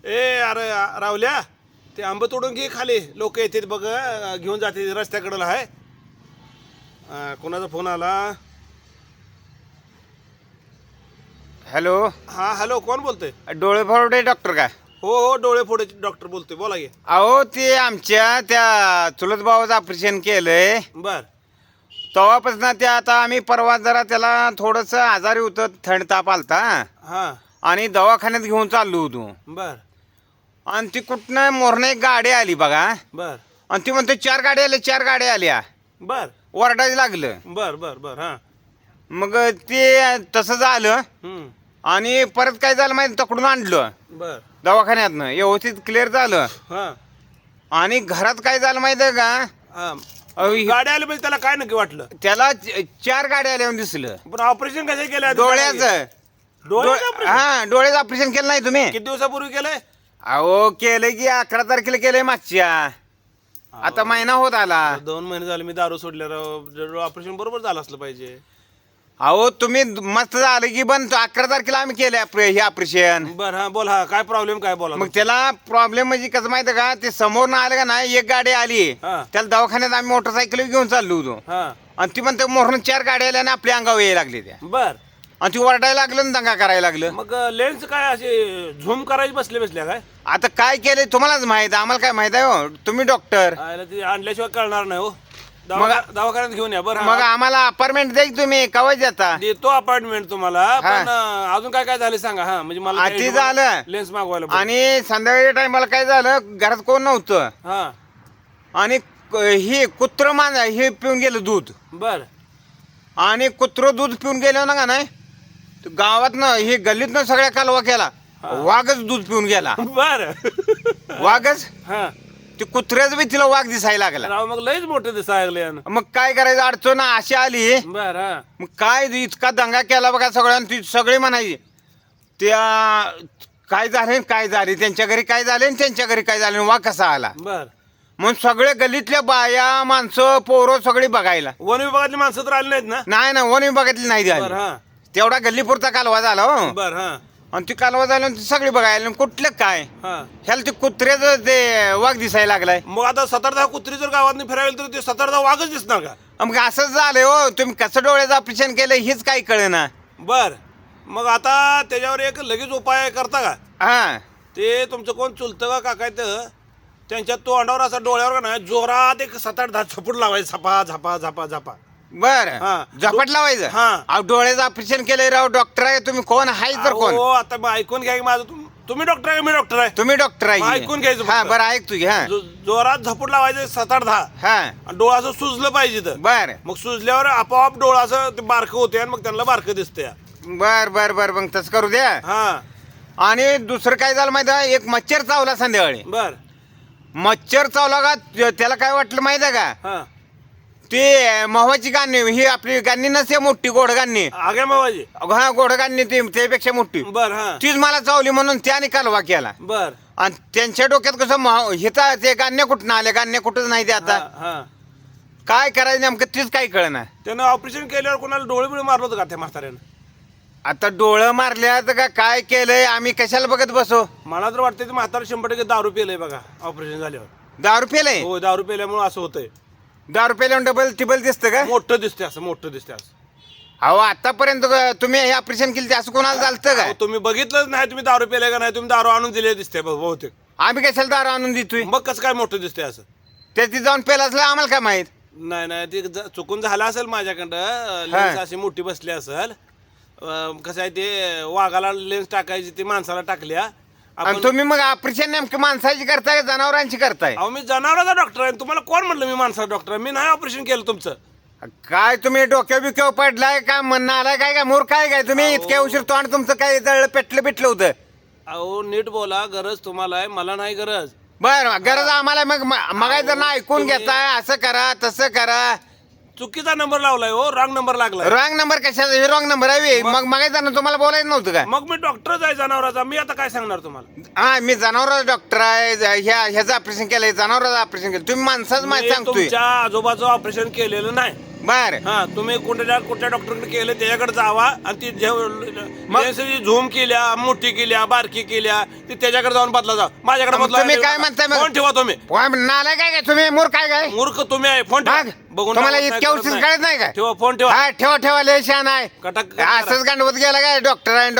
ए अरे रावल्या ते आंब तोडून घे खाली लोक येतात बघ घेऊन जाते रस्त्याकडला आहे कोणाचा फोन आला हॅलो हा हॅलो कोण बोलतोय डोळे फोडे डॉक्टर का? हो हो डोळे फोडायचे डॉक्टर बोलतोय बोला की अहो ते आमच्या त्या चुलत भावाचं ऑपरेशन केलंय बर तेव्हापासून ते आता आम्ही परवा जरा त्याला थोडंसं आजारी होतं थंड ताप आलता हा आणि दवाखान्यात घेऊन चाललो होतो बर आणि ती कुठनं मोरने एक गाडी आली बघा बर आणि ती म्हणते 4 गाड्या आल्या 4 गाड्या आल्या बर ओरडायला लागलं. बर बर बर हा मग ते तसं झालं हम्म आणि परत काय झालं माहिती तकडून आणलं बर दवाखान्यातनं व्यवस्थित क्लिअर झालं हा आणि घरात काय झालं माहिती आहे का हा अहो, गाडी आली म्हणजे त्याला काय नक्की वाटलं त्याला 4 गाड्या आल्या दिसलं पण ऑपरेशन कसं केलं डोळ्याचं हा डोळ्याचं ऑपरेशन केलं नाही तुम्ही? किती दिवसापूर्वी केलंय अहो केलं की 11 तारखेला केलंय मागच्या आता महिना होत आला. 2 महिने झाले मी दारू सोडल्यावर ऑपरेशन बरोबर झालं असलं पाहिजे. अहो तुम्ही मस्त झालं की पण 11 तारखेला आम्ही केलंय हे ऑपरेशन. बर हा बोल हा काय प्रॉब्लेम काय बोला मग त्याला प्रॉब्लेम म्हणजे कसं माहिती का ते समोर ना आलं का नाही एक गाडी आली हा. त्याला दवाखान्यात आम्ही मोटरसायकल घेऊन चाललो होतो हा आणि ती म्हणते मोहरून 4 गाड्या आल्या आणि आपल्या अंगावर यायला लागले त्या बर आणि ती ओरडायला लागलं आणि दंगा करायला लागलं. मग लेन्स काय असे झूम करायचे बसल्या काय आता काय केलंय तुम्हालाच माहित आम्हाला काय माहित आहे हो तुम्ही डॉक्टर आयला ते आणल्याशिवाय कळणार नाही हो मग- दवाखान्यात घेऊन या बरं मग हा. आम्हाला अपार्टमेंट द्या की तुम्ही कवा देता? देतो अपॉइंटमेंट तुम्हाला हा. पण अजून काय काय झाले सांगा हा म्हणजे मला आधी झालं. लेन्स मागवायला बरं. आणि संध्याकाळी टायमाला काय झालं घरात कोण नव्हतं हा आणि हे कुत्र हे पिऊन गेलं दूध बर आणि कुत्र दूध पिऊन गेलं ना का नाही गावातनं हे गल्लीतनं सगळ्या कालवा केला वाघच दूध पिऊन गेला बर वाघच हा ते कुत्र्याच बी तिला वाघ दिसायला लागला. राव मग लयच मोठे दिसायला लागले मग काय करायचं अडचण अशी आली बर हा मग काय इतका दंगा केला बघा सगळ्यांनी ती सगळे म्हणायचे त्या काय झाले त्यांच्या घरी काय झाले आणि त्यांच्या घरी काय झाले वाघ कसा आला बर मग सगळे गल्लीतल्या बाया माणसं पोरं सगळी बघायला. वन विभागातली माणसं तर आली नाहीत ना नाही ना वन विभागातली नाही बर झाली हा तेवढा गल्लीपुरता कालवा झाला हो बर हा आणि ती कालवा झाला आणि ती सगळी बघायला आणि कुठलं काय हा ह्याला ते कुत्र्याचं ते वाघ दिसायला लागलाय. मग आता 17-10 कुत्री जर गावात फिरायला तर ते 17-10 वाघच दिसणार का मग असंच झालंय हो तुम्ही कसं डोळ्याचं ऑपरेशन केलं हेच काही कळेना. बर मग आता त्याच्यावर एक लगेच उपाय करता का हा ते तुमचं कोण चुलतं का काका तर त्यांच्या तोंडावर असा डोळ्यावर का नाही जोरात एक 7-8 छपूट लावायचं झापा झापा झापा झापा बर हा. झपाट लावायचं. हा. अहो डोळ्याचं ऑपरेशन केलंय राव डॉक्टर आहे तुम्ही कोण आहे तर कोण हो आता मग ऐकून घ्या की माझं तुम्ही डॉक्टर आहे मी डॉक्टर आहे तुम्ही डॉक्टर मग आहे ऐकून घ्यायचं हा फक्त. बरं ऐक तुझी हा जोरात झपूट लावायचं 7-8-10 हा आणि डोळा असं सुजलं पाहिजे तर बर मग सुजल्यावर आपोआप डोळा असं ते बारकं होते आणि मग त्यांना बारकं दिसतंय बर बर बर मग तसं करू द्या. हा आणि दुसरं काय झालं माहिती आहे एक मच्छर चावला संध्याकाळी बर मच्छर चावला का त्याला काय वाटलं माहिती आहे का हा ते महवाची गाणी ही आपली गाणी नसते मोठी गोड गाणी आगे मावाजी हा गोड गाणी ती त्यापेक्षा मोठी बर हा तीच मला चावली म्हणून त्याने कालवा केला बर आणि त्यांच्या डोक्यात कसं हिता ते गाण्या कुठं आले गाण्या कुठंच नाही ते आता हा हा काय करायचं नेमकं तीच काही कळना. त्यानं ऑपरेशन केल्यावर कोणाला डोळे बिळे मारलं होतं का त्या म्हाताऱ्यानं आता डोळं मारल्यात का काय केलंय आम्ही कशाला बघत बसो. मला तर वाटतं ते म्हातारा 100% दारू पेलंय बघा ऑपरेशन झाल्यावर 10 रुपयाला हो दारू पेल्यामुळे असं होतंय 10 रुपयाला डबल टिबल दिसतं का? मोठं दिसते असं मोठं दिसते असं अहो आतापर्यंत तुम्ही हे ऑपरेशन केलं ते असं कोणाला चालतं का? अहो, तुम्ही बघितलंच नाही तुम्ही दारू पेलाय का नाही तुम्ही दारू आणून दिले दिसते बहुतेक आम्ही कशाला दारू आणून देतोय मग कसं काय मोठं दिसतंय असं त्याची जाऊन पेला असलं आम्हाला काय माहित. नाही ते चुकून झालं असेल माझ्याकडं लेन्स अशी मोठी बसली असेल कसं आहे ते वाघाला लेन्स टाकायची ती माणसाला टाकल्या आणि तुम्ही मग ऑपरेशन नेमकं माणसाची करताय का जनावरांची करताय? अहो मी जनावराचा डॉक्टर आहे तुम्हाला कोण म्हटलं मी माणसाचा डॉक्टर आहे मी नाही ऑपरेशन केलं तुमचं काय तुम्ही डोक्या बिक्यावर पडलाय का म्हणणं आलाय काय का मूर्ख काय काय तुम्ही इतक्या उशीर तोंड तुमचं काय जळलं पेटलं होतं. अहो नीट बोला गरज तुम्हाला आहे मला नाही गरज बर गरज आम्हाला मग जर ना ऐकून घेताय असं करा तसं करा. चुकीचा नंबर लावलाय हो रॉंग नंबर लागलाय रॉंग नंबर कशाचा हे रॉंग नंबर आहे मग तुम्हाला बोलायचं नव्हतं का? मग मी डॉक्टरच आहे जनावराचा मी आता काय सांगणार तुम्हाला हा मी जनावराचा डॉक्टर आहे ह्याचं ऑपरेशन केलंय जनावराचं ऑपरेशन केलं तुम्ही माणसाच माहिती मी सांगतोय. तुमच्या आजोबाचं ऑपरेशन केलेलं नाही बर हा तुम्ही कुठल्या डॉक्टरकडे केलं त्याच्याकडे जावा आणि ती लेन्स झूम केल्या मोठी केल्या बारकी केल्या ती त्याच्याकडे जाऊन बदला जा. माझ्याकडे मग बदला तुम्ही काय म्हणताय मग? फोन ठेवा तुम्ही. नालाय काय काय तुम्ही मूर्ख काय काय मूर्ख तुम्ही आहे. फोन ठेवा. मग बघून तुम्हाला टाकत नाही, इतक्या करत उशीर नाही. कळत नाही काय ठेवा फोन ठेवा. हा ठेवा ठेवा लय छान आहे कटाक असंच गांडवत गेला काय डॉक्टर आहे